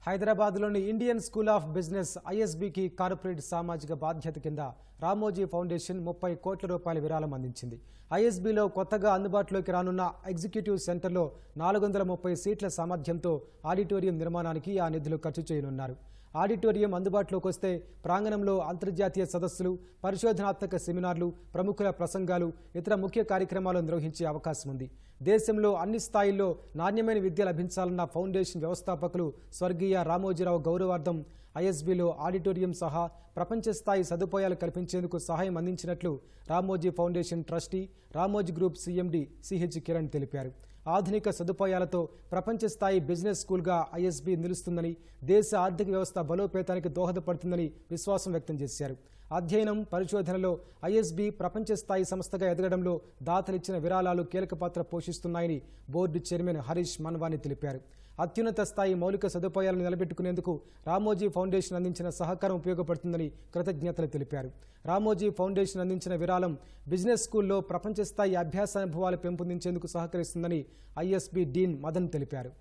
హైదరాబాద్లోని Indian school of business ఐఎస్బీకి corporate సామాజిక బాధ్యత కింద రామోజీ ఫౌండేషన్ 30 కోట్ల రూపాయల విరాళం అందించింది. ఐఎస్బీలో కొత్తగా అందుబాటులోకి రానున్న ఎగ్జిక్యూటివ్ సెంటర్లో 430 సీట్ల సామర్థ్యంతో ఆడిటోరియం నిర్మాణానికి ఆ నిధులు ఖర్చు చేయనున్నారు. ఆడిటోరియం అందుబాటులోకి వస్తే ప్రాంగణంలో అంతర్జాతీయ సదస్సులు, పరిశోధనాత్మక సెమినార్లు, ప్రముఖుల ప్రసంగాలు, ఇతర ముఖ్య కార్యక్రమాలు నిర్వహించే అవకాశం ఉంది. దేశంలో అన్ని స్థాయిల్లో నాణ్యమైన విద్య లభించాలన్న ఫౌండేషన్ వ్యవస్థాపకులు స్వర్గీయ రామోజీరావు గౌరవార్థం ఐఎస్బీలో ఆడిటోరియం సహా ప్రపంచ స్థాయి సదుపాయాలు కల్పించేందుకు సహాయం అందించినట్లు Ramoji foundation trustee, Ramoji group CMD CH Kiran తెలిపారు. ఆధునిక సదుపాయాలతో ప్రపంచ స్థాయి బిజినెస్ స్కూల్గా ఐఎస్బీ నిలుస్తుందని, దేశ ఆర్థిక వ్యవస్థ బలోపేతానికి దోహదపడుతుందని విశ్వాసం వ్యక్తం చేశారు. అధ్యయనం, పరిశోధనలో ఐఎస్బీ ప్రపంచ స్థాయి సంస్థగా ఎదగడంలో దాతలిచ్చిన విరాళాలు కీలక పాత్ర పోషిస్తున్నాయని బోర్డు చైర్మన్ హరీష్ మన్వాని తెలిపారు. అత్యున్నత స్థాయి మౌలిక సదుపాయాలను నిలబెట్టుకునేందుకు రామోజీ ఫౌండేషన్ అందించిన సహకారం ఉపయోగపడుతుందని కృతజ్ఞతలు తెలిపారు. రామోజీ ఫౌండేషన్ అందించిన విరాళం బిజినెస్ స్కూల్లో ప్రపంచ స్థాయి అభ్యాసానుభవాలు పెంపొందించేందుకు సహకరిస్తుందని ఐఎస్బీ డీన్ మదన్ తెలిపారు.